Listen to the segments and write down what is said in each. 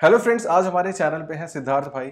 Hello friends, आज हमारे channel पे हैं सिद्धार्थ भाई।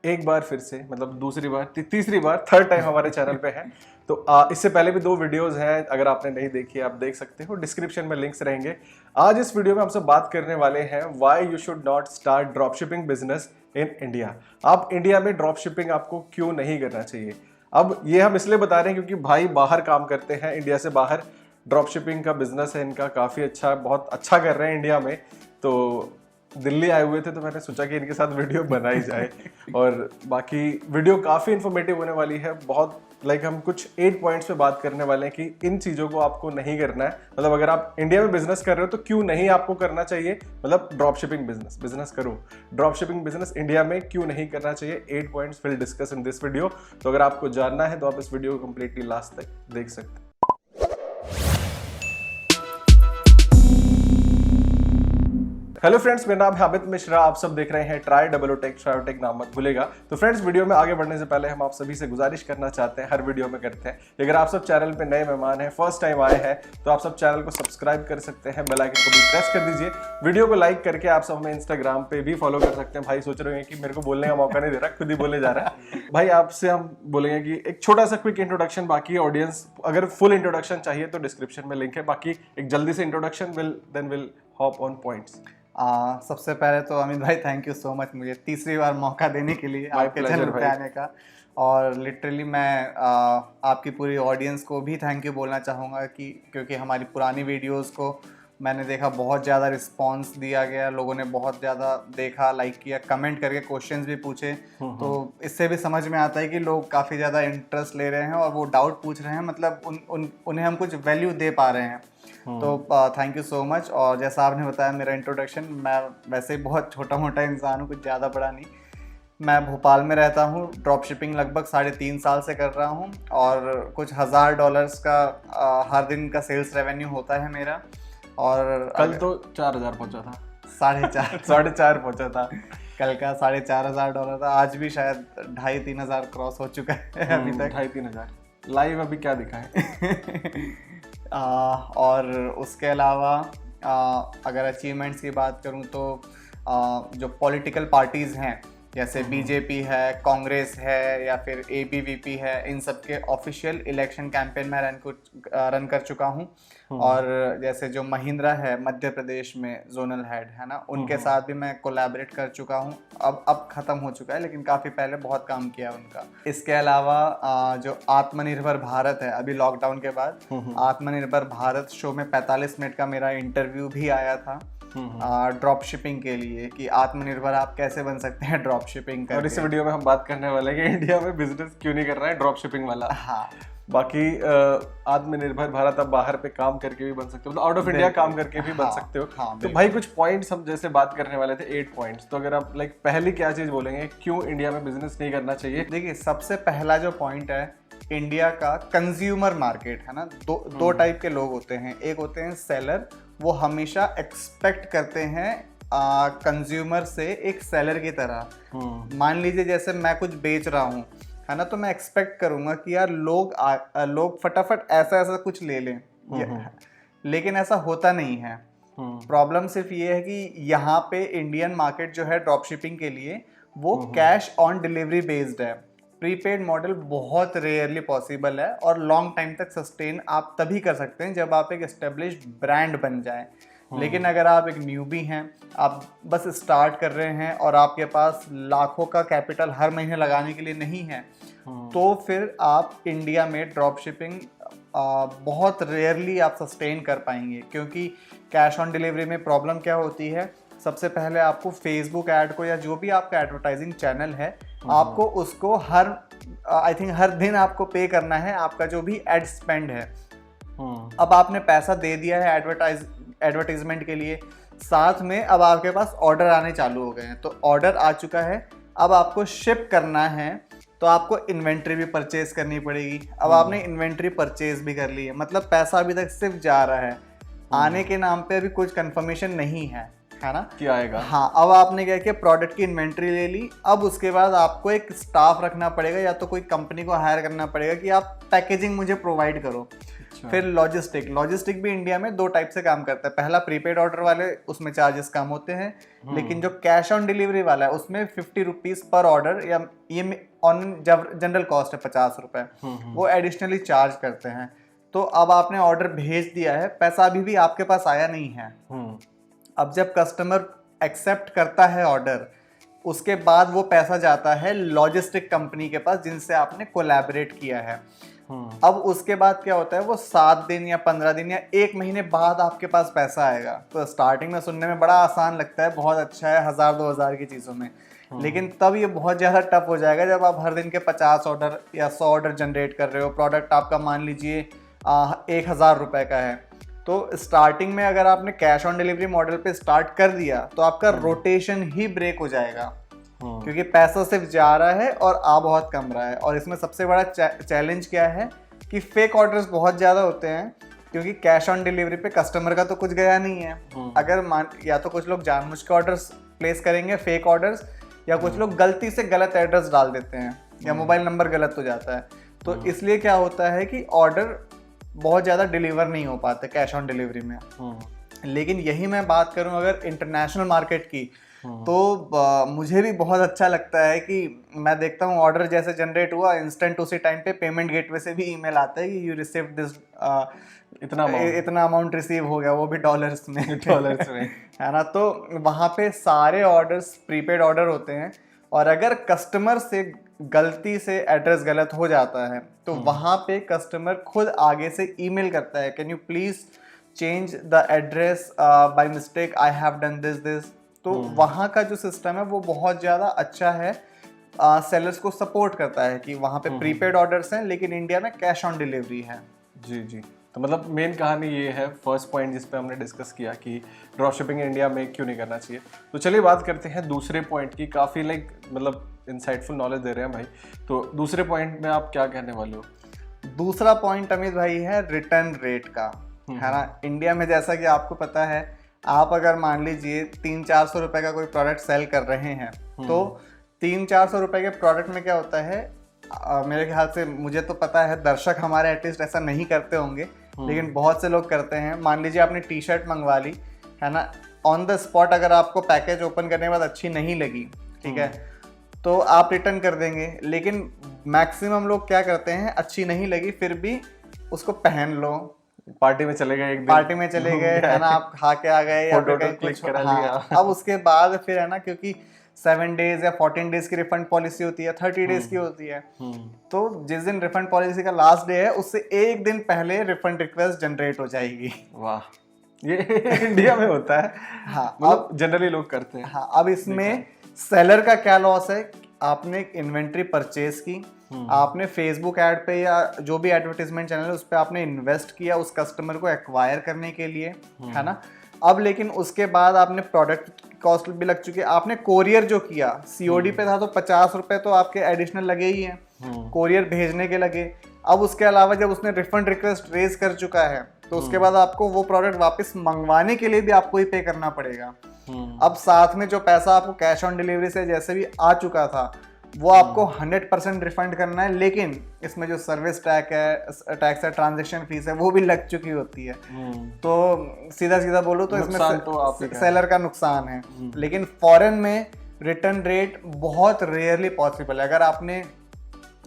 एक बार फिर से मतलब दूसरी बार तीसरी बार थर्ड टाइम हमारे चैनल पे हैं। तो इससे पहले भी 2 वीडियोस हैं, अगर आपने नहीं देखी आप देख सकते हो, डिस्क्रिप्शन में लिंक्स रहेंगे। आज इस वीडियो में हम सब बात करने वाले हैं why you should not start drop shipping business in India. आप इंडिया में ड्रॉप शिपिंग आपको क्यों नहीं करना चाहिए। अब ये हम इसलिए बता रहे हैं क्योंकि भाई बाहर काम करते हैं, इंडिया से बाहर ड्रॉप शिपिंग का बिजनेस है इनका, काफ़ी अच्छा, बहुत अच्छा कर रहे हैं इंडिया में। तो दिल्ली आए हुए थे तो मैंने सोचा कि इनके साथ वीडियो बनाई जाए। और बाकी वीडियो काफ़ी इन्फॉर्मेटिव होने वाली है, बहुत हम कुछ 8 पॉइंट्स पे बात करने वाले हैं कि इन चीज़ों को आपको नहीं करना है। मतलब अगर आप इंडिया में बिजनेस कर रहे हो तो क्यों नहीं आपको करना चाहिए, मतलब ड्रॉप शिपिंग बिजनेस करो, ड्रॉप शिपिंग बिजनेस इंडिया में क्यों नहीं करना चाहिए। 8 points will discuss in this video. तो अगर आपको जानना है तो आप इस वीडियो को कंप्लीटली लास्ट तक देख सकते हैं। हेलो फ्रेंड्स, मेरा नाम है अमित मिश्रा, आप सब देख रहे हैं ट्राई डबल ट्रायोटेक नाम मत भूलेगा। तो फ्रेंड्स, वीडियो में आगे बढ़ने से पहले हम आप सभी से गुजारिश करना चाहते हैं, हर वीडियो में करते हैं, अगर आप सब चैनल पे नए मेहमान हैं, फर्स्ट टाइम आए हैं, तो आप सब चैनल को सब्सक्राइब कर सकते हैं, बेल आइकन को भी प्रेस कर दीजिए। वीडियो को लाइक करके आप सब हमें इंस्टाग्राम पे भी फॉलो कर सकते हैं। भाई सोच रहे हैं कि मेरे को बोलने का मौका नहीं दे रहा, खुद ही बोले जा रहा है। भाई आपसे हम बोलेंगे कि एक छोटा सा क्विक इंट्रोडक्शन, बाकी ऑडियंस अगर फुल इंट्रोडक्शन चाहिए तो डिस्क्रिप्शन में लिंक है, बाकी एक जल्दी से introduction will hop on points. सबसे पहले तो अमित भाई थैंक यू सो मच मुझे तीसरी बार मौका देने के लिए आपके चैनल पे आने का। और लिटरली मैं आपकी पूरी ऑडियंस को भी थैंक यू बोलना चाहूँगा कि क्योंकि हमारी पुरानी वीडियोस को मैंने देखा, बहुत ज़्यादा रिस्पांस दिया गया, लोगों ने बहुत ज़्यादा देखा, लाइक किया, कमेंट करके क्वेश्चंस भी पूछे। तो इससे भी समझ में आता है कि लोग काफ़ी ज़्यादा इंटरेस्ट ले रहे हैं और वो डाउट पूछ रहे हैं, मतलब उन्हें हम कुछ वैल्यू दे पा रहे हैं। तो थैंक यू सो मच। और जैसा आपने बताया मेरा इंट्रोडक्शन, मैं वैसे ही बहुत छोटा मोटा इंसान हूँ, कुछ ज़्यादा बड़ा नहीं। मैं भोपाल में रहता हूँ, ड्रॉप शिपिंग लगभग 3.5 साल से कर रहा हूँ और कुछ $1000 का हर दिन का सेल्स रेवेन्यू होता है मेरा। और कल तो 4000 पहुंचा था, 4.5 पहुंचा था, कल का $4500 था, आज भी शायद 2500-3 हज़ार क्रॉस हो चुका है अभी तक। 2500-3 हज़ार लाइव अभी क्या दिखा है। और उसके अलावा अगर अचीवमेंट्स की बात करूं तो जो पॉलिटिकल पार्टीज़ हैं, जैसे बीजेपी है, कांग्रेस है या फिर एबीवीपी है, इन सब के ऑफिशियल इलेक्शन कैंपेन में रन कर चुका हूं। और जैसे जो महिंद्रा है मध्य प्रदेश में जोनल हेड है ना, उनके साथ भी मैं कोलैबोरेट कर चुका हूं। अब ख़त्म हो चुका है, लेकिन काफ़ी पहले बहुत काम किया उनका। इसके अलावा जो आत्मनिर्भर भारत है, अभी लॉकडाउन के बाद आत्मनिर्भर भारत शो में 45 मिनट का मेरा इंटरव्यू भी आया था ड्रॉप शिपिंग के लिए, कि आत्मनिर्भर आप कैसे बन सकते हैं ड्रॉप शिपिंग करके। और इस वीडियो में हम बात करने वाले हैं कि इंडिया में बिजनेस क्यों नहीं कर रहा है ड्रॉप शिपिंग वाला। हाँ, बाकी आत्मनिर्भर भारत आप बाहर पे काम करके भी बन सकते हो, मतलब आउट ऑफ इंडिया काम करके भी बन सकते हो। तो भाई कुछ पॉइंट्स हम जैसे बात करने वाले थे, 8 पॉइंट्स। तो अगर आप पहली क्या चीज बोलेंगे क्यों इंडिया में बिजनेस नहीं करना चाहिए। देखिए, सबसे पहला जो पॉइंट है, इंडिया का कंज्यूमर मार्केट है ना, दो टाइप के लोग होते हैं। एक होते हैं सेलर, वो हमेशा एक्सपेक्ट करते हैं कंज्यूमर से एक सेलर की तरह। मान लीजिए जैसे मैं कुछ बेच रहा हूँ है ना, तो मैं एक्सपेक्ट करूंगा कि यार लोग फटाफट ऐसा कुछ ले लें, लेकिन ऐसा होता नहीं है। प्रॉब्लम सिर्फ ये है कि यहाँ पे इंडियन मार्केट जो है ड्रॉप शिपिंग के लिए, वो कैश ऑन डिलीवरी बेस्ड है। प्रीपेड मॉडल बहुत रेयरली पॉसिबल है और लॉन्ग टाइम तक सस्टेन आप तभी कर सकते हैं जब आप एक एस्टेब्लिश्ड ब्रांड बन जाए। लेकिन अगर आप एक न्यूबी हैं, आप बस स्टार्ट कर रहे हैं और आपके पास लाखों का कैपिटल हर महीने लगाने के लिए नहीं है, तो फिर आप इंडिया में ड्रॉप शिपिंग बहुत रेयरली आप सस्टेन कर पाएंगे। क्योंकि कैश ऑन डिलीवरी में प्रॉब्लम क्या होती है, सबसे पहले आपको फेसबुक ऐड को या जो भी आपका एडवर्टाइजिंग चैनल है, आपको उसको हर दिन आपको पे करना है, आपका जो भी एड स्पेंड है। अब आपने पैसा दे दिया है एडवर्टाइजमेंट के लिए, साथ में अब आपके पास ऑर्डर आने चालू हो गए हैं। तो ऑर्डर आ चुका है, अब आपको शिप करना है, तो आपको इन्वेंट्री भी परचेज करनी पड़ेगी। अब आपने इन्वेंट्री परचेज भी कर ली है, मतलब पैसा अभी तक सिर्फ जा रहा है, आने के नाम पे अभी कुछ कंफर्मेशन नहीं है ना, क्या आएगा। हाँ, अब आपने क्या किया, प्रोडक्ट की इन्वेंट्री ले ली। अब उसके बाद आपको एक स्टाफ रखना पड़ेगा, या तो कोई कंपनी को हायर करना पड़ेगा कि आप पैकेजिंग मुझे प्रोवाइड करो। फिर लॉजिस्टिक भी इंडिया में 2 टाइप से काम करता है। पहला प्रीपेड ऑर्डर वाले, उसमें चार्जेस कम होते हैं, लेकिन जो कैश ऑन डिलीवरी वाला है उसमें 50 रुपीज पर ऑर्डर, या ये ऑन जनरल कॉस्ट है 50 रुपए, वो एडिशनली चार्ज करते हैं। तो अब आपने ऑर्डर भेज दिया है, पैसा अभी भी आपके पास आया नहीं है। अब जब कस्टमर एक्सेप्ट करता है ऑर्डर, उसके बाद वो पैसा जाता है लॉजिस्टिक कंपनी के पास जिनसे आपने कोलैबोरेट किया है। अब उसके बाद क्या होता है, वो 7 दिन या 15 दिन या 1 महीने बाद आपके पास पैसा आएगा। तो स्टार्टिंग में सुनने में बड़ा आसान लगता है, बहुत अच्छा है 1000-2000 की चीज़ों में, लेकिन तब ये बहुत ज़्यादा टफ हो जाएगा जब आप हर दिन के 50 ऑर्डर या 100 ऑर्डर जनरेट कर रहे हो। प्रोडक्ट आपका मान लीजिए 1000 रुपए का है, तो स्टार्टिंग में अगर आपने कैश ऑन डिलीवरी मॉडल पे स्टार्ट कर दिया तो आपका रोटेशन ही ब्रेक हो जाएगा, क्योंकि पैसा सिर्फ जा रहा है और आ बहुत कम रहा है। और इसमें सबसे बड़ा चैलेंज क्या है कि फेक ऑर्डर्स बहुत ज़्यादा होते हैं, क्योंकि कैश ऑन डिलीवरी पे कस्टमर का तो कुछ गया नहीं है। अगर या तो कुछ लोग जानबूझ के ऑर्डर्स प्लेस करेंगे, फेक ऑर्डर्स, या कुछ लोग गलती से गलत एड्रेस डाल देते हैं या मोबाइल नंबर गलत हो जाता है। तो इसलिए क्या होता है कि ऑर्डर बहुत ज़्यादा डिलीवर नहीं हो पाते कैश ऑन डिलीवरी में। लेकिन यही मैं बात करूं अगर इंटरनेशनल मार्केट की, तो मुझे भी बहुत अच्छा लगता है कि मैं देखता हूं ऑर्डर जैसे जनरेट हुआ, इंस्टेंट उसी टाइम पे पेमेंट गेटवे से भी ईमेल आता है कि यू रिसीव दिस, इतना अमाउंट रिसीव हो गया, वो भी डॉलर्स में है ना। तो वहाँ पे सारे ऑर्डर्स प्रीपेड ऑर्डर होते हैं, और अगर कस्टमर से गलती से एड्रेस गलत हो जाता है तो वहाँ पे कस्टमर खुद आगे से ईमेल करता है, can you please change the address, by mistake I have done this. तो वहाँ का जो सिस्टम है वो बहुत ज़्यादा अच्छा है, सेलर्स को सपोर्ट करता है कि वहाँ पे प्रीपेड ऑर्डर्स हैं लेकिन इंडिया में कैश ऑन डिलीवरी है। जी। तो मतलब मेन कहानी ये है, फर्स्ट पॉइंट जिस पे हमने डिस्कस किया कि ड्रॉप शिपिंग इंडिया में क्यों नहीं करना चाहिए। तो चलिए बात करते हैं दूसरे पॉइंट की। काफ़ी मतलब इंसाइटफुल नॉलेज दे रहे हैं भाई। तो दूसरे पॉइंट में आप क्या कहने वाले हो? दूसरा पॉइंट अमित भाई है रिटर्न रेट का, है ना। इंडिया में जैसा कि आपको पता है, आप अगर मान लीजिए 300-400 रुपए का कोई प्रोडक्ट सेल कर रहे हैं, तो 300-400 रुपए के प्रोडक्ट में क्या होता है, मेरे ख्याल से, मुझे तो पता है दर्शक हमारे एटलीस्ट ऐसा नहीं करते होंगे, लेकिन बहुत से लोग करते हैं। मान लीजिए आपने टी शर्ट मंगवा ली, है ना, ऑन द स्पॉट अगर आपको पैकेज ओपन करने के बाद अच्छी नहीं लगी, ठीक है, तो आप रिटर्न कर देंगे। लेकिन मैक्सिमम लोग क्या करते हैं, अच्छी नहीं लगी फिर भी उसको पहन लो, पार्टी में चले गए, एक दिन पार्टी में चले गए, है ना, आप खा के आ गए या फिर कहीं कुछ करा लिया। अब उसके बाद फिर, है ना, क्योंकि 7 डेज या 14 डेज की रिफंड पॉलिसी होती है, 30 डेज की होती है, तो जिस दिन रिफंड पॉलिसी का लास्ट डे है उससे एक दिन पहले रिफंड रिक्वेस्ट जनरेट हो जाएगी। वाह, ये इंडिया में होता है। हाँ, अब जनरली लोग करते हैं। हाँ, अब इसमें सेलर का क्या लॉस है, आपने इन्वेंट्री परचेज की, आपने फेसबुक ऐड पे या जो भी एडवर्टाइजमेंट चैनल है उस पर आपने इन्वेस्ट किया उस कस्टमर को एक्वायर करने के लिए, है ना। अब लेकिन उसके बाद आपने प्रोडक्ट कॉस्ट भी लग चुकी है, आपने कोरियर जो किया, सीओडी पे था तो 50 रुपए तो आपके एडिशनल लगे ही हैं, कोरियर भेजने के लगे। अब उसके अलावा जब उसने रिफंड रिक्वेस्ट रेज कर चुका है तो उसके बाद आपको वो प्रोडक्ट वापस मंगवाने के लिए भी आपको ही पे करना पड़ेगा। अब साथ में जो पैसा आपको कैश ऑन डिलीवरी से जैसे भी आ चुका था वो आपको 100% रिफंड करना है, लेकिन इसमें जो सर्विस टैक्स है, ट्रांजैक्शन फीस है, वो भी लग चुकी होती है। तो सीधा बोलो तो इसमें तो सेलर का नुकसान है। लेकिन फॉरेन में रिटर्न रेट बहुत रेयरली पॉसिबल है। अगर आपने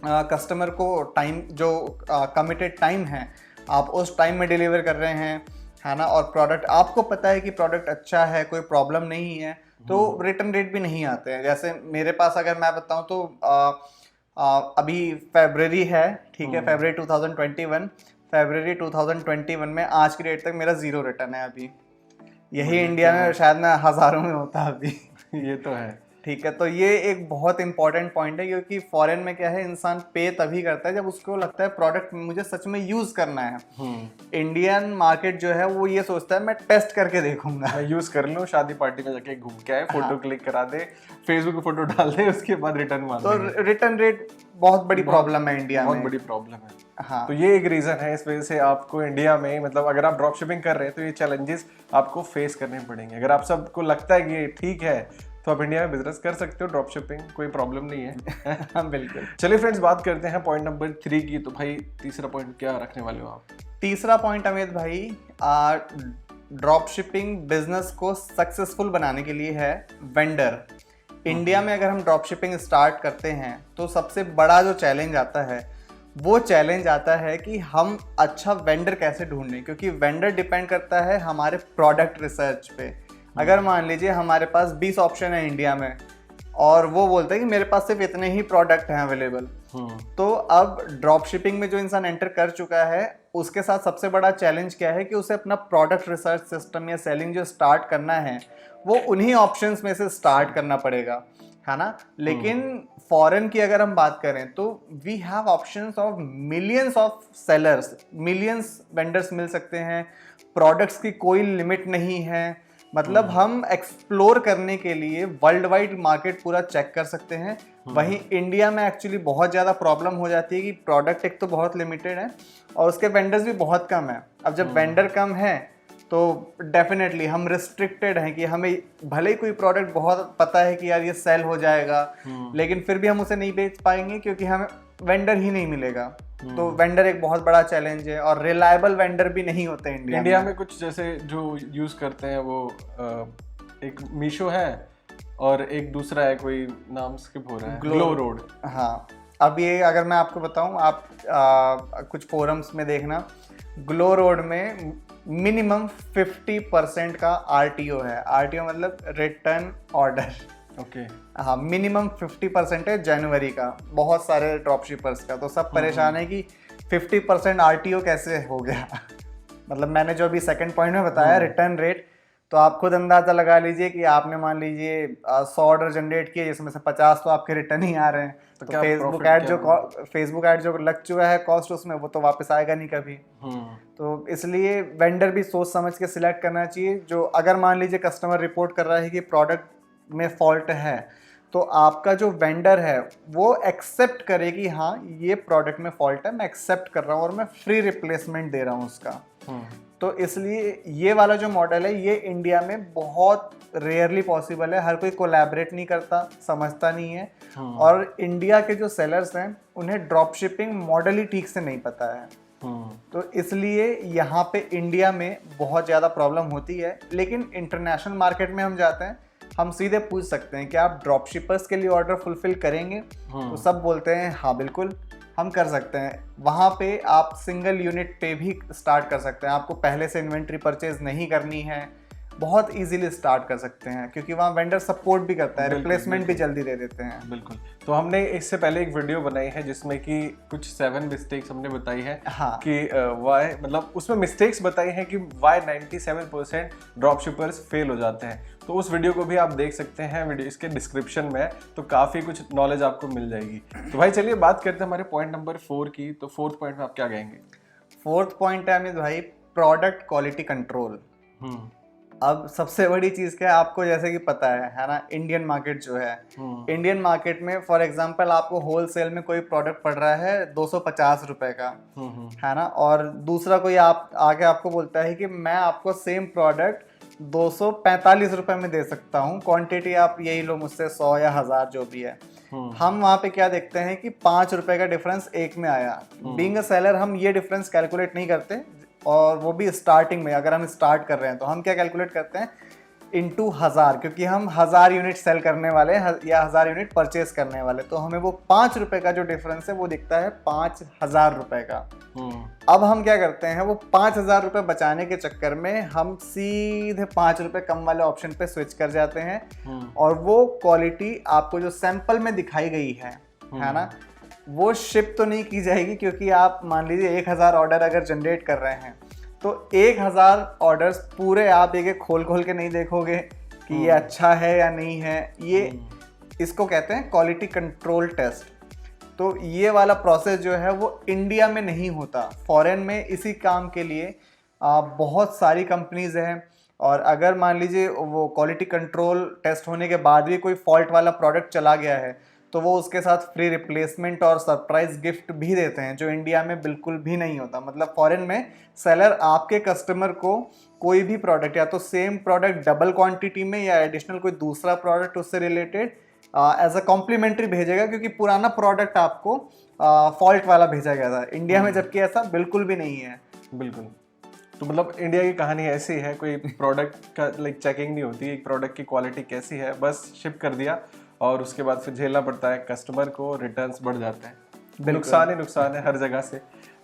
कस्टमर को टाइम, जो कमिटेड टाइम है, आप उस टाइम में डिलीवर कर रहे हैं, है ना, और प्रोडक्ट आपको पता है कि प्रोडक्ट अच्छा है, कोई प्रॉब्लम नहीं है, तो रिटर्न रेट भी नहीं आते हैं। जैसे मेरे पास अगर मैं बताऊं तो अभी फरवरी है, ठीक है, फरवरी 2021 में आज की डेट तक मेरा 0 रिटर्न है अभी। यही इंडिया में शायद मैं हज़ारों में होता अभी। ये तो है, ठीक है। तो ये एक बहुत इंपॉर्टेंट पॉइंट है, क्योंकि फॉरेन में क्या है, इंसान पे तभी करता है जब उसको लगता है प्रोडक्ट मुझे सच में यूज करना है। इंडियन मार्केट जो है वो ये सोचता है मैं टेस्ट करके देखूंगा, मैं यूज कर लूं, शादी पार्टी में जाके घूम के आए, फोटो क्लिक करा दे, फेसबुक पे फोटो डाल दे, उसके बाद रिटर्न मांग। तो रिटर्न रेट बहुत बड़ी प्रॉब्लम है इंडिया में, बहुत बड़ी प्रॉब्लम है। हाँ, तो ये एक रीजन है, इस वजह से आपको इंडिया में, मतलब अगर आप ड्रॉप शिपिंग कर रहे हैं तो ये चैलेंजेस आपको फेस करने पड़ेंगे। अगर आप सबको लगता है कि ये ठीक है, तो आप इंडिया में बिजनेस कर सकते हो, ड्रॉप शिपिंग कोई प्रॉब्लम नहीं है। हाँ बिल्कुल। चलिए फ्रेंड्स, बात करते हैं पॉइंट नंबर 3 की। तो भाई तीसरा पॉइंट क्या रखने वाले हो आप? तीसरा पॉइंट अमित भाई, ड्रॉप शिपिंग बिजनेस को सक्सेसफुल बनाने के लिए है वेंडर। इंडिया में अगर हम ड्रॉप शिपिंग स्टार्ट करते हैं तो सबसे बड़ा जो चैलेंज आता है वो चैलेंज आता है कि हम अच्छा वेंडर कैसे ढूंढें, क्योंकि वेंडर डिपेंड करता है हमारे प्रोडक्ट रिसर्च पे। अगर मान लीजिए हमारे पास 20 ऑप्शन है इंडिया में और वो बोलता है कि मेरे पास सिर्फ इतने ही प्रोडक्ट हैं अवेलेबल, तो अब ड्रॉप शिपिंग में जो इंसान एंटर कर चुका है उसके साथ सबसे बड़ा चैलेंज क्या है कि उसे अपना प्रोडक्ट रिसर्च सिस्टम या सेलिंग जो स्टार्ट करना है वो उन्हीं ऑप्शंस में से स्टार्ट करना पड़ेगा, है ना। लेकिन फॉरेन की अगर हम बात करें तो we have options of millions of sellers, millions vendors मिल सकते हैं, प्रोडक्ट्स की कोई लिमिट नहीं है। मतलब हम एक्सप्लोर करने के लिए वर्ल्ड वाइड मार्केट पूरा चेक कर सकते हैं। वहीं इंडिया में एक्चुअली बहुत ज़्यादा प्रॉब्लम हो जाती है कि प्रोडक्ट एक तो बहुत लिमिटेड है और उसके वेंडर्स भी बहुत कम है। अब जब वेंडर कम है तो डेफिनेटली हम रिस्ट्रिक्टेड हैं कि हमें भले ही कोई प्रोडक्ट बहुत पता है कि यार ये सेल हो जाएगा, लेकिन फिर भी हम उसे नहीं बेच पाएंगे क्योंकि हमें वेंडर ही नहीं मिलेगा। तो वेंडर एक बहुत बड़ा चैलेंज है और रिलायबल वेंडर भी नहीं होते इंडिया में। कुछ जैसे जो यूज करते हैं वो एक मीशो है और एक दूसरा है, कोई नाम स्किप हो रहा है, ग्लो रोड। हाँ, अब ये अगर मैं आपको बताऊं, आप कुछ फोरम्स में देखना, ग्लो रोड में मिनिमम 50% का RTO है। RTO मतलब रिटर्न ऑर्डर। ओके। हाँ, मिनिमम 50% है जनवरी का, बहुत सारे ड्रॉप शिपर्स का। तो सब परेशान है कि 50% RTO कैसे हो गया। मतलब मैंने जो अभी सेकंड पॉइंट में बताया रिटर्न रेट, तो आप खुद अंदाजा लगा लीजिए कि आपने मान लीजिए 100 ऑर्डर जनरेट किए जिसमें से 50 तो आपके रिटर्न ही आ रहे हैं। तो फेसबुक ऐड जो लग चुका है कॉस्ट उसमें, वो तो वापस आएगा नहीं कभी। तो इसलिए वेंडर भी सोच समझ के सिलेक्ट करना चाहिए। जो अगर मान लीजिए कस्टमर रिपोर्ट कर रहा है कि प्रोडक्ट में फॉल्ट है, तो आपका जो वेंडर है वो एक्सेप्ट करे कि हाँ ये प्रोडक्ट में फॉल्ट है, मैं एक्सेप्ट कर रहा हूँ और मैं फ्री रिप्लेसमेंट दे रहा हूँ उसका। तो इसलिए ये वाला जो मॉडल है ये इंडिया में बहुत रेयरली पॉसिबल है। हर कोई कोलैबोरेट नहीं करता, समझता नहीं है। और इंडिया के जो सेलर्स हैं उन्हें ड्रॉप शिपिंग मॉडल ही ठीक से नहीं पता है। तो इसलिए यहाँ पे इंडिया में बहुत ज़्यादा प्रॉब्लम होती है। लेकिन इंटरनेशनल मार्केट में हम जाते हैं, हम सीधे पूछ सकते हैं कि आप ड्रॉप शिपर्स के लिए ऑर्डर फुलफिल करेंगे, तो सब बोलते हैं हाँ बिल्कुल हम कर सकते हैं। वहाँ पे आप सिंगल यूनिट पे भी स्टार्ट कर सकते हैं, आपको पहले से इन्वेंट्री परचेज नहीं करनी है, बहुत इजीली स्टार्ट कर सकते हैं क्योंकि वहाँ वेंडर सपोर्ट भी करता है, रिप्लेसमेंट भी जल्दी दे देते हैं। बिल्कुल। तो हमने इससे पहले एक वीडियो बनाई है जिसमें कि कुछ 7 मिस्टेक्स हमने बताई है। हाँ। कि वाई, मतलब उसमें मिस्टेक्स बताई हैं कि वाई 97% ड्रॉप शिपर्स फेल हो जाते हैं। तो उस वीडियो को भी आप देख सकते हैं, वीडियो इसके डिस्क्रिप्शन में, तो काफ़ी कुछ नॉलेज आपको मिल जाएगी। तो भाई चलिए बात करते हैं हमारे पॉइंट नंबर 4 की। तो 4th पॉइंट में आप क्या कहेंगे? 4th पॉइंट है अमित भाई, प्रोडक्ट क्वालिटी कंट्रोल। अब सबसे बड़ी चीज़ क्या है, आपको जैसे कि पता है ना, इंडियन मार्केट जो है, इंडियन मार्केट में फॉर एग्जांपल आपको होलसेल में कोई प्रोडक्ट पड़ रहा है 250 रुपए का, है ना, और दूसरा कोई आप आके आपको बोलता है कि मैं आपको सेम प्रोडक्ट 245 रुपए में दे सकता हूँ, क्वांटिटी आप यही लो मुझसे 100 या 1000 जो भी है। हम वहाँ पे क्या देखते हैं कि 5 रुपए का डिफरेंस एक में आया। बीइंग अ सेलर हम ये डिफरेंस कैलकुलेट नहीं करते, और वो भी स्टार्टिंग में। अगर हम स्टार्ट कर रहे हैं तो हम क्या कैलकुलेट करते हैं, इंटू 1000, क्योंकि हम 1000 यूनिट सेल करने वाले या 1000 यूनिट परचेज करने वाले। तो हमें वो 5 रुपए का जो डिफरेंस है वो दिखता है 5000 रुपए का। अब हम क्या करते हैं, वो 5000 रुपए बचाने के चक्कर में हम सीधे 5 रुपए कम वाले ऑप्शन पे स्विच कर जाते हैं, और वो क्वालिटी आपको जो सैंपल में दिखाई गई है ना, वो शिप तो नहीं की जाएगी, क्योंकि आप मान लीजिए 1000 ऑर्डर अगर जनरेट कर रहे हैं तो 1000 ऑर्डर्स पूरे आप एक खोल के नहीं देखोगे कि ये अच्छा है या नहीं है। ये इसको कहते हैं क्वालिटी कंट्रोल टेस्ट। तो ये वाला प्रोसेस जो है वो इंडिया में नहीं होता, फॉरेन में इसी काम के लिए बहुत सारी कंपनीज हैं। और अगर मान लीजिए वो क्वालिटी कंट्रोल टेस्ट होने के बाद भी कोई फॉल्ट वाला प्रोडक्ट चला गया है, तो वो उसके साथ फ्री रिप्लेसमेंट और सरप्राइज गिफ्ट भी देते हैं, जो इंडिया में बिल्कुल भी नहीं होता। मतलब फॉरेन में सेलर आपके कस्टमर को कोई भी प्रोडक्ट या तो सेम प्रोडक्ट डबल क्वांटिटी में या एडिशनल कोई दूसरा प्रोडक्ट उससे रिलेटेड एज अ कॉम्प्लीमेंट्री भेजेगा, क्योंकि पुराना प्रोडक्ट आपको फॉल्ट वाला भेजा गया था इंडिया में, जबकि ऐसा बिल्कुल भी नहीं है। बिल्कुल। तो मतलब इंडिया की कहानी ऐसी है, कोई प्रोडक्ट का लाइक चेकिंग नहीं होती, एक प्रोडक्ट की क्वालिटी कैसी है, बस शिप कर दिया और उसके बाद फिर झेलना पड़ता है कस्टमर को, रिटर्न्स बढ़ जाते हैं, नुकसान ही नुकसान है हर जगह से।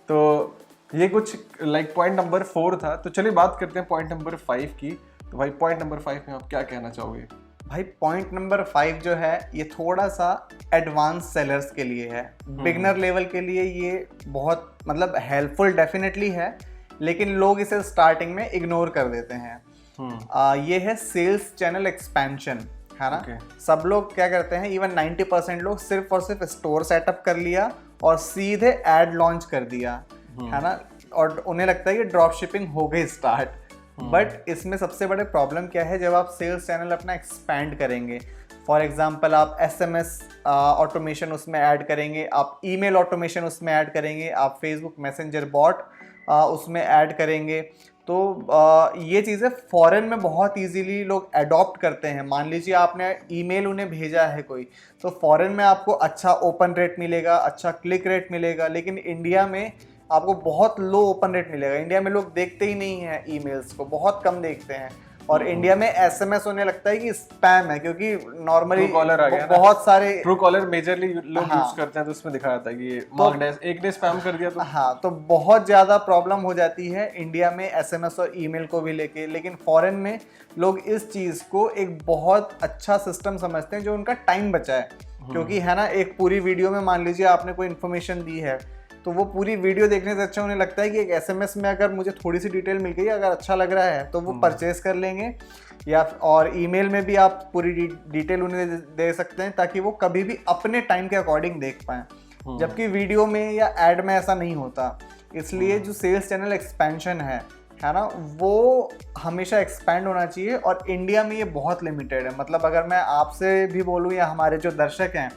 तो ये कुछ लाइक पॉइंट नंबर 4 था। तो चलिए बात करते हैं पॉइंट नंबर 5 की। तो भाई पॉइंट नंबर 5 में आप क्या कहना चाहोगे? भाई पॉइंट नंबर 5 जो है ये थोड़ा सा एडवांस सेलर्स के लिए है, बिगनर लेवल के लिए ये बहुत मतलब हेल्पफुल डेफिनेटली है, लेकिन लोग इसे स्टार्टिंग में इग्नोर कर देते हैं। ये है सेल्स चैनल एक्सपेंशन, है ना। सब लोग क्या करते हैं, इवन 90% लोग सिर्फ और सिर्फ स्टोर सेटअप कर लिया और सीधे एड लॉन्च कर दिया, है ना, और उन्हें लगता है कि ड्रॉप शिपिंग हो गई स्टार्ट। बट इसमें सबसे बड़े प्रॉब्लम क्या है, जब आप सेल्स चैनल अपना एक्सपैंड करेंगे, फॉर एग्जांपल आप SMS ऑटोमेशन उसमें ऐड करेंगे, आप ईमेल ऑटोमेशन उसमें ऐड करेंगे, आप फेसबुक मैसेंजर बॉट उसमें ऐड करेंगे, तो ये चीज़ें फॉरेन में बहुत इजीली लोग अडॉप्ट करते हैं। मान लीजिए आपने ईमेल उन्हें भेजा है कोई, तो फॉरेन में आपको अच्छा ओपन रेट मिलेगा, अच्छा क्लिक रेट मिलेगा, लेकिन इंडिया में आपको बहुत लो ओपन रेट मिलेगा। इंडिया में लोग देखते ही नहीं हैं ईमेल्स को, बहुत कम देखते हैं, और इंडिया में SMS उन्हें लगता है कि स्पैम है, क्योंकि नॉर्मली बहुत सारे ट्रू कॉलर मेजरली लोग यूज करते हैं, तो उसमें दिखाया था कि ये मार्क एक ने स्पैम कर दिया। तो हाँ, तो बहुत ज़्यादा प्रॉब्लम हो जाती है इंडिया में SMS और ईमेल को भी लेके, लेकिन फॉरेन में लोग इस चीज़ को एक बहुत अच्छा सिस्टम समझते हैं जो उनका टाइम बचाए, क्योंकि है ना, एक पूरी वीडियो में मान लीजिए आपने कोई इन्फॉर्मेशन दी है, तो वो पूरी वीडियो देखने से अच्छा उन्हें लगता है कि एक SMS में अगर मुझे थोड़ी सी डिटेल मिल गई, अगर अच्छा लग रहा है तो वो परचेस कर लेंगे, या और ईमेल में भी आप पूरी डिटेल उन्हें दे सकते हैं ताकि वो कभी भी अपने टाइम के अकॉर्डिंग देख पाएँ। जबकि वीडियो में या एड में ऐसा नहीं होता, इसलिए जो सेल्स चैनल एक्सपेंशन है ना, वो हमेशा एक्सपैंड होना चाहिए, और इंडिया में ये बहुत लिमिटेड है। मतलब अगर मैं आपसे भी बोलूँ या हमारे जो दर्शक हैं,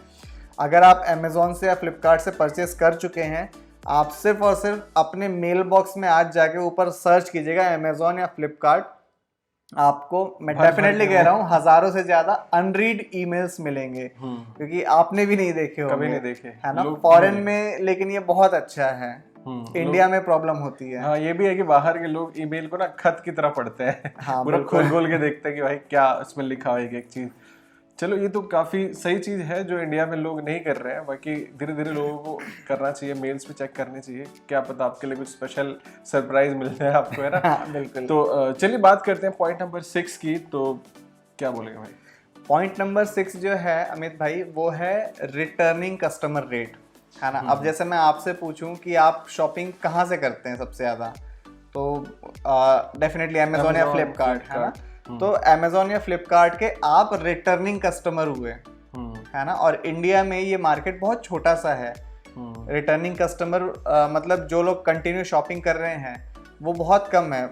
अगर आप अमेज़ॉन से या फ्लिपकार्ट से परचेस कर चुके हैं, आप सिर्फ और सिर्फ अपने मेल बॉक्स में आज जाके ऊपर सर्च कीजिएगा अमेज़ॉन या फ्लिपकार्ट, आपको मैं डेफिनेटली कह रहा हूँ हज़ारों से ज़्यादा अनरीड ईमेल्स मिलेंगे, क्योंकि आपने भी नहीं देखे होंगे, कभी नहीं देखे, है ना, फॉरेन में। लेकिन ये बहुत अच्छा है, इंडिया में प्रॉब्लम होती है। हाँ, ये भी है कि बाहर के लोग ईमेल को ना खत की तरह पढ़ते हैं। हाँ, पूरा खोल खोल के देखते हैं कि भाई क्या उसमें लिखा हुआ है एक चीज। चलो ये तो काफ़ी सही चीज़ है जो इंडिया में लोग नहीं कर रहे हैं, बाकी धीरे धीरे लोगों को करना चाहिए, मेल्स भी चेक करने चाहिए, क्या पता आपके लिए कुछ स्पेशल सरप्राइज मिल जाए आपको, है ना। हाँ, बिल्कुल। तो चलिए बात करते हैं पॉइंट नंबर 6 की। तो क्या बोलेंगे भाई? पॉइंट नंबर 6 जो है अमित भाई, वो है रिटर्निंग कस्टमर रेट, है ना। अब जैसे मैं आपसे पूछूं कि आप शॉपिंग कहाँ से करते हैं सबसे ज़्यादा, तो डेफिनेटली अमेज़ॉन या फ्लिपकार्ट, है ना। तो अमेज़ॉन या फ्लिपकार्ट के आप रिटर्निंग कस्टमर हुए, है ना, और इंडिया में ये मार्केट बहुत छोटा सा है। रिटर्निंग कस्टमर मतलब जो लोग कंटिन्यू शॉपिंग कर रहे हैं वो बहुत कम है,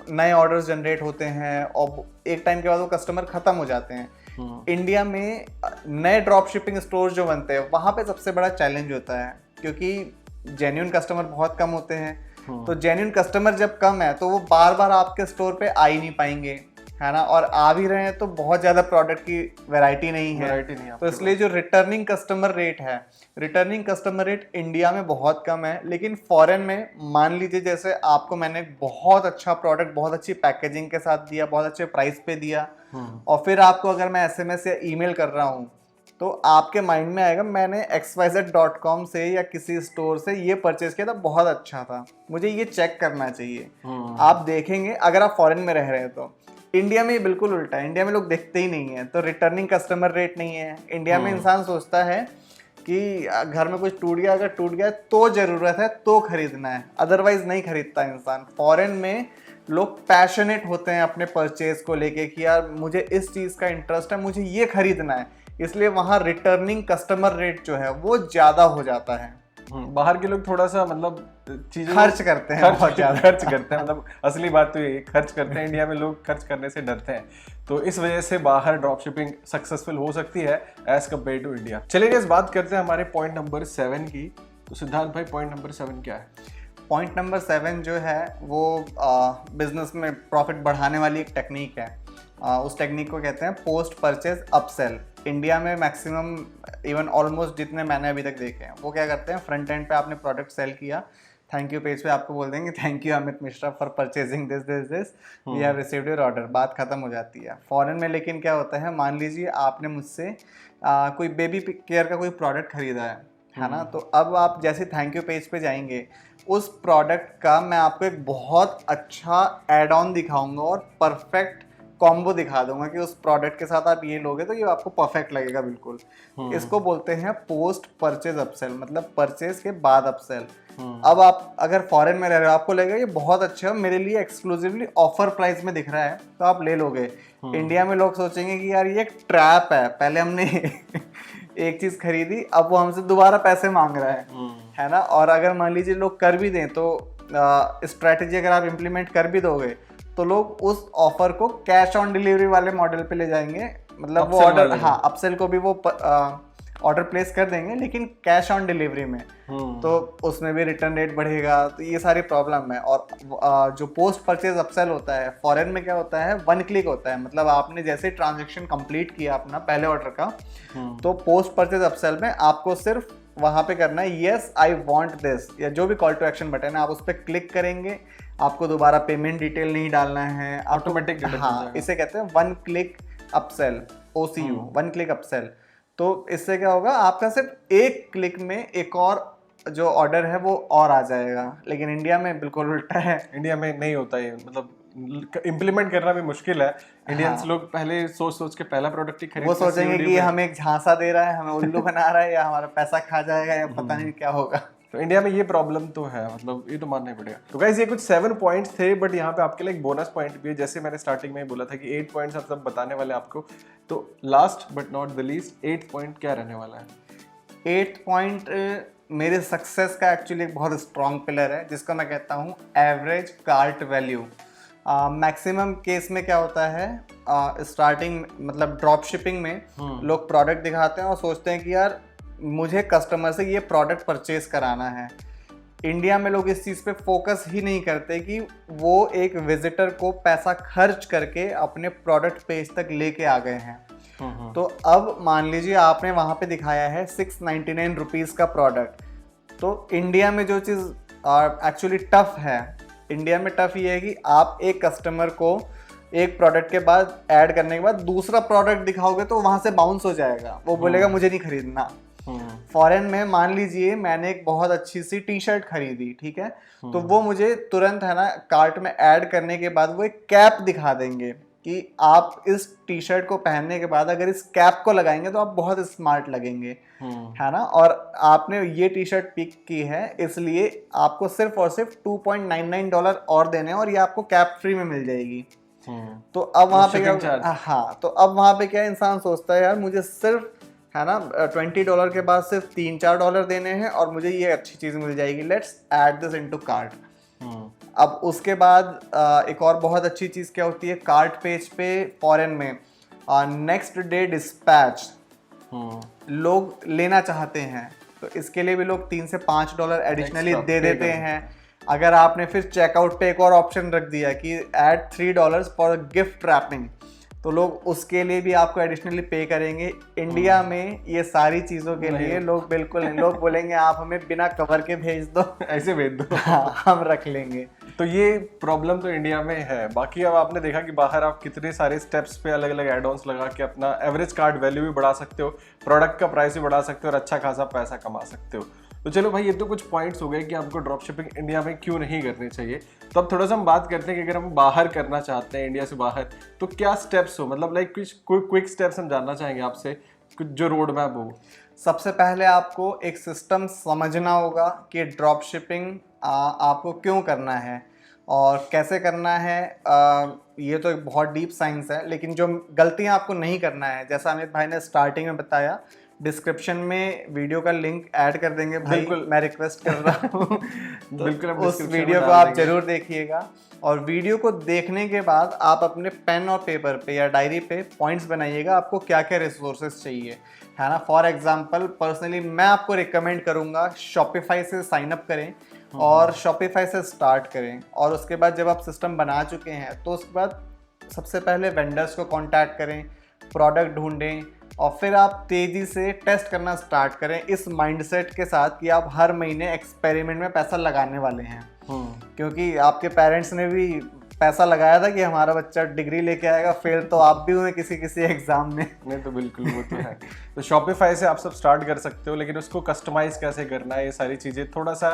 नए ऑर्डर्स जनरेट होते हैं और एक टाइम के बाद वो कस्टमर ख़त्म हो जाते हैं। इंडिया में नए ड्रॉप शिपिंग स्टोर जो बनते हैं वहाँ पे सबसे बड़ा चैलेंज होता है, क्योंकि जेन्युइन कस्टमर बहुत कम होते हैं। तो जेन्युइन कस्टमर जब कम है तो वो बार बार आपके स्टोर पे आ ही नहीं पाएंगे, है ना, और आ भी रहे हैं तो बहुत ज़्यादा प्रोडक्ट की वैरायटी नहीं है। तो इसलिए जो रिटर्निंग कस्टमर रेट है, रिटर्निंग कस्टमर रेट इंडिया में बहुत कम है। लेकिन फॉरेन में मान लीजिए जैसे आपको मैंने बहुत अच्छा प्रोडक्ट बहुत अच्छी पैकेजिंग के साथ दिया, बहुत अच्छे प्राइस पे दिया, और फिर आपको अगर मैं SMS या ईमेल कर रहा हूँ तो आपके माइंड में आएगा मैंने xyz.com से या किसी स्टोर से ये परचेज किया था, बहुत अच्छा था, मुझे ये चेक करना चाहिए। आप देखेंगे अगर आप फॉरेन में रह रहे हैं तो। इंडिया में बिल्कुल उल्टा है, इंडिया में लोग देखते ही नहीं है, तो रिटर्निंग कस्टमर रेट नहीं है। इंडिया में इंसान सोचता है कि घर में कुछ टूट गया, अगर टूट गया तो ज़रूरत है तो खरीदना है, अदरवाइज नहीं खरीदता इंसान। फॉरेन में लोग पैशनेट होते हैं अपने परचेज को लेके कि यार मुझे इस चीज़ का इंटरेस्ट है, मुझे ये खरीदना है, इसलिए वहाँ रिटर्निंग कस्टमर रेट जो है वो ज़्यादा हो जाता है। बाहर के लोग थोड़ा सा मतलब चीजें खर्च करते हैं, बहुत ज़्यादा खर्च करते हैं, मतलब असली बात तो ये खर्च करते हैं। इंडिया में लोग खर्च करने से डरते हैं, तो इस वजह से बाहर ड्रॉप शिपिंग सक्सेसफुल हो सकती है एज कम्पेयर टू इंडिया। चलिए इस बात करते हैं हमारे पॉइंट नंबर 7 की। तो सिद्धार्थ भाई पॉइंट नंबर 7 क्या है? पॉइंट नंबर 7 जो है वो बिजनेस में प्रॉफिट बढ़ाने वाली एक टेक्निक है। उस टेक्निक को कहते हैं पोस्ट परचेज अपसेल। इंडिया में मैक्सिमम इवन ऑलमोस्ट जितने मैंने अभी तक देखे हैं वो क्या करते हैं, फ्रंट एंड पे आपने प्रोडक्ट सेल किया, थैंक यू पेज पे आपको बोल देंगे thank you Amit Mishra for purchasing this we have received your order, बात खत्म हो जाती है। फॉरेन में लेकिन क्या होता है, मान लीजिए आपने मुझसे कोई बेबी केयर का कोई प्रोडक्ट खरीदा है ना, तो अब आप जैसे थैंक यू पेज पे जाएंगे, उस प्रोडक्ट का मैं आपको एक बहुत अच्छा एड ऑन दिखाऊंगा और परफेक्ट कॉम्बो दिखा दूंगा कि उस प्रोडक्ट के साथ आप ये लोगे तो ये आपको परफेक्ट लगेगा बिल्कुल। इसको बोलते हैं पोस्ट परचेज अपसेल, मतलब परचेज के बाद अपसेल। अब आप अगर फॉरेन में रह रहे हो, आपको लगेगा ये बहुत अच्छा है, मेरे लिए एक्सक्लूसिवली ऑफर प्राइस में दिख रहा है, तो आप ले लोगे। इंडिया में लोग सोचेंगे कि यार ये एक ट्रैप है, पहले हमने एक चीज खरीदी, अब वो हमसे दोबारा पैसे मांग रहा है ना। और अगर मान लीजिए लोग कर भी दें तो स्ट्रैटेजी अगर आप इम्प्लीमेंट कर भी दोगे तो लोग उस ऑफर को कैश ऑन डिलीवरी वाले मॉडल पे ले जाएंगे, मतलब वो ऑर्डर, हाँ अपसेल को भी वो ऑर्डर प्लेस कर देंगे लेकिन कैश ऑन डिलीवरी में, तो उसमें भी रिटर्न रेट बढ़ेगा, तो ये सारी प्रॉब्लम है। और जो पोस्ट परचेज अपसेल होता है फॉरेन में क्या होता है, 1 क्लिक होता है, मतलब आपने जैसे ट्रांजेक्शन कंप्लीट किया अपना पहले ऑर्डर का, तो पोस्ट परचेज अपसेल में आपको सिर्फ वहाँ पे करना है येस आई वांट दिस, या जो भी कॉल टू एक्शन बटन है आप उस पर क्लिक करेंगे, आपको दोबारा पेमेंट डिटेल नहीं डालना है, ऑटोमेटिक। हाँ, इसे कहते हैं 1 click upsell, OCU, 1 click upsell. तो इससे क्या होगा, आपका सिर्फ एक क्लिक में एक और जो ऑर्डर है वो और आ जाएगा। लेकिन इंडिया में बिल्कुल उल्टा है, इंडिया में नहीं होता ये, मतलब इम्प्लीमेंट करना भी मुश्किल है। इंडियंस लोग पहले सोच के पहला प्रोडक्ट ही खरीदते वो सोचेंगे कि हमें एक झांसा दे रहा है, हमें उल्लू बना रहा है, या हमारा पैसा खा जाएगा, या पता नहीं क्या होगा। तो इंडिया में ये प्रॉब्लम तो है, मतलब ये तो मानना ही पड़ेगा। तो गाइस ये कुछ 7 पॉइंट्स थे, बट यहाँ पे आपके लिए एक बोनस पॉइंट भी है। जैसे मैंने स्टार्टिंग में ही बोला था कि 8 पॉइंट्स अब सब बताने वाले आपको, तो last but not the least 8 point क्या रहने वाला है? 8 पॉइंट मेरे सक्सेस का एक्चुअली एक बहुत स्ट्रॉन्ग पिलर है, जिसको मैं कहता हूँ average cart value. Maximum case में क्या होता है, स्टार्टिंग मतलब ड्रॉप शिपिंग में लोग प्रोडक्ट दिखाते हैं और सोचते हैं कि यार मुझे कस्टमर से ये प्रोडक्ट परचेज कराना है। इंडिया में लोग इस चीज़ पे फोकस ही नहीं करते कि वो एक विजिटर को पैसा खर्च करके अपने प्रोडक्ट पेज तक लेके आ गए हैं। तो अब मान लीजिए आपने वहाँ पे दिखाया है 699 रुपीज़ का प्रोडक्ट, तो इंडिया में जो चीज़ एक्चुअली टफ है, इंडिया में टफ ये है कि आप एक कस्टमर को एक प्रोडक्ट के बाद ऐड करने के बाद दूसरा प्रोडक्ट दिखाओगे तो वहाँ से बाउंस हो जाएगा, वो बोलेगा मुझे नहीं खरीदना। फॉरेन में मान लीजिए मैंने एक बहुत अच्छी सी टी शर्ट खरीदी, ठीक है, तो वो मुझे तुरंत है ना कार्ट में ऐड करने के बाद वो एक कैप दिखा देंगे कि आप इस टी शर्ट को पहनने के बाद अगर इस कैप को लगाएंगे तो आप बहुत स्मार्ट लगेंगे, है ना। और आपने ये टी शर्ट पिक की है इसलिए आपको सिर्फ और सिर्फ $2.99 और देने हैं और ये आपको कैप फ्री में मिल जाएगी। तो अब वहाँ पे क्या, हाँ, तो अब वहाँ पे क्या इंसान सोचता है यार मुझे सिर्फ है ना $20 के बाद सिर्फ $3-4 देने हैं और मुझे ये अच्छी चीज़ मिल जाएगी, let's add this into cart. अब उसके बाद एक और बहुत अच्छी चीज़ क्या होती है कार्ट पेज पे फॉरेन में, नेक्स्ट डे डिस्पैच लोग लेना चाहते हैं, तो इसके लिए भी लोग $3 से $5 एडिशनली दे देते हैं। अगर आपने फिर चेकआउट पे एक और ऑप्शन रख दिया कि ऐड $3 फॉर गिफ्ट रैपिंग, तो लोग उसके लिए भी आपको एडिशनली पे करेंगे। इंडिया में ये सारी चीज़ों के लिए लोग बिल्कुल नहीं, लोग बोलेंगे आप हमें बिना कवर के भेज दो, ऐसे भेज दो, हाँ, हम रख लेंगे। तो ये प्रॉब्लम तो इंडिया में है। बाकी अब आपने देखा कि बाहर आप कितने सारे स्टेप्स पे अलग अलग एड ऑन्स लगा के अपना एवरेज कार्ट वैल्यू भी बढ़ा सकते हो, प्रोडक्ट का प्राइस भी बढ़ा सकते हो और अच्छा खासा पैसा कमा सकते हो। तो चलो भाई, ये तो कुछ पॉइंट्स हो गए कि आपको ड्रॉप शिपिंग इंडिया में क्यों नहीं करनी चाहिए। तो अब थोड़ा सा हम बात करते हैं कि अगर हम बाहर करना चाहते हैं इंडिया से बाहर, तो क्या स्टेप्स हो, मतलब लाइक कुछ क्विक स्टेप्स हम जानना चाहेंगे आपसे, कुछ जो रोड मैप हो। सबसे पहले आपको एक सिस्टम समझना होगा कि ड्रॉप शिपिंग आपको क्यों करना है और कैसे करना है। ये तो एक बहुत डीप साइंस है, लेकिन जो गलतियाँ आपको नहीं करना है, जैसा अमित भाई ने स्टार्टिंग में बताया, डिस्क्रिप्शन में वीडियो का लिंक ऐड कर देंगे भाई, बिल्कुल मैं रिक्वेस्ट कर रहा हूँ तो बिल्कुल उस वीडियो को आप जरूर देखिएगा। और वीडियो को देखने के बाद आप अपने पेन और पेपर पे या डायरी पे पॉइंट्स बनाइएगा, आपको क्या क्या रिसोर्सेज चाहिए, है ना। फॉर एग्जांपल पर्सनली मैं आपको रिकमेंड करूँगा शॉपिफाई से साइन अप करें, और शॉपिफाई से स्टार्ट करें। और उसके बाद जब आप सिस्टम बना चुके हैं तो उसके बाद सबसे पहले वेंडर्स को कांटेक्ट करें, प्रोडक्ट ढूंढें और फिर आप तेज़ी से टेस्ट करना स्टार्ट करें इस माइंडसेट के साथ कि आप हर महीने एक्सपेरिमेंट में पैसा लगाने वाले हैं। क्योंकि आपके पेरेंट्स ने भी पैसा लगाया था कि हमारा बच्चा डिग्री लेके आएगा, फेल तो आप भी हुए किसी किसी एग्जाम में। नहीं तो बिल्कुल वो तो है। तो शॉपिफाई से आप सब स्टार्ट कर सकते हो, लेकिन उसको कस्टमाइज कैसे करना है, ये सारी चीजें थोड़ा सा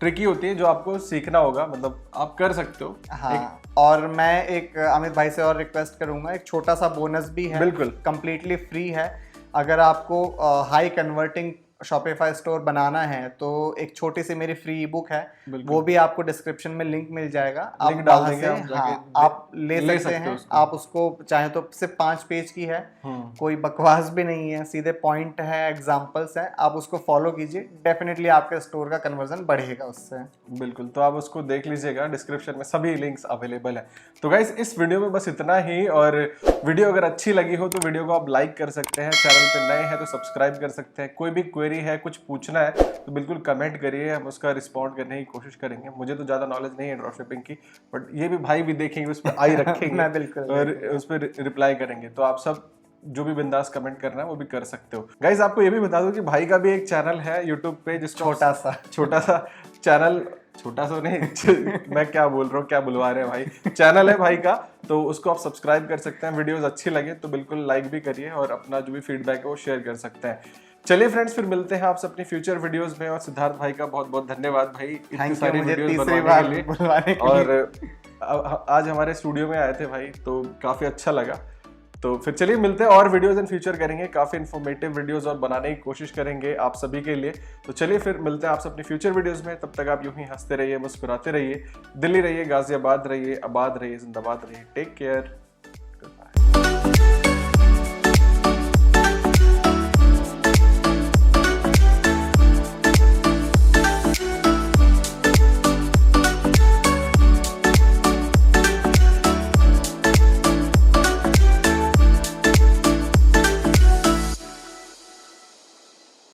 ट्रिकी होती है जो आपको सीखना होगा। मतलब आप कर सकते हो। हाँ, और मैं एक अमित भाई से और रिक्वेस्ट करूंगा, एक छोटा सा बोनस भी है, बिल्कुल कंप्लीटली फ्री है। अगर आपको हाई कन्वर्टिंग शॉपिफाई स्टोर बनाना है तो एक छोटी सी मेरी फ्री ई बुक है, वो भी आपको डिस्क्रिप्शन में लिंक मिल जाएगा, आप लिंक डाल वहाँ देंगे, से आप जाके हाँ, आप ले सकते हैं। आप उसको चाहे तो सिर्फ 5 पेज की है, कोई बकवास भी नहीं है, सीधे पॉइंट है, एग्जांपल्स है, आप उसको फॉलो कीजिए, डेफिनेटली आपके स्टोर का कन्वर्जन बढ़ेगा उससे। बिल्कुल, तो आप उसको देख लीजिएगा, डिस्क्रिप्शन में सभी लिंक्स अवेलेबल है। तो गाइस इस वीडियो में बस इतना ही, और वीडियो अगर अच्छी लगी हो तो वीडियो को आप लाइक कर सकते हैं, चैनल पे नए हैं तो सब्सक्राइब कर सकते हैं। कोई भी क्वेरी है, कुछ पूछना है तो बिल्कुल कमेंट करिए, हम उसका रिस्पॉन्ड करने की कोशिश करेंगे। मुझे तो ज़्यादा नॉलेज नहीं है ड्रॉपशिपिंग की, बट ये भी भाई भी देखेंगे, उस पर आई रखेंगे मैं बिल्कुल और उस पर रिप्लाई करेंगे। तो आप सब जो भी बिंदास कमेंट करना है वो भी कर सकते हो। गाइज आपको ये भी बता दूं कि भाई का भी एक चैनल है यूट्यूब पे, जिसका छोटा सा चैनल, छोटा सा नहीं मैं क्या बोल रहा हूँ, क्या बुलवा रहे हैं भाई, चैनल है भाई का, तो उसको आप सब्सक्राइब कर सकते हैं। वीडियोस अच्छी लगे तो बिल्कुल लाइक भी करिए और अपना जो भी फीडबैक है वो शेयर कर सकते हैं। चलिए फ्रेंड्स, फिर मिलते हैं आपसे अपनी फ्यूचर वीडियोस में। और सिद्धार्थ भाई का बहुत बहुत धन्यवाद भाई इतनी सारी वीडियोस बनवाने के लिए। और आज हमारे स्टूडियो में आए थे भाई, तो काफी अच्छा लगा। तो फिर चलिए मिलते हैं, और वीडियोस इन फ्यूचर करेंगे, काफी इन्फॉर्मेटिव वीडियोस और बनाने की कोशिश करेंगे आप सभी के लिए। तो चलिए फिर मिलते हैं आपसे अपनी फ्यूचर वीडियोस में। तब तक आप यूं ही हंसते रहिए, मुस्कुराते रहिए, दिल्ली रहिए, गाजियाबाद रहिए, आबाद रहिए, जिंदाबाद रहिए। Take care.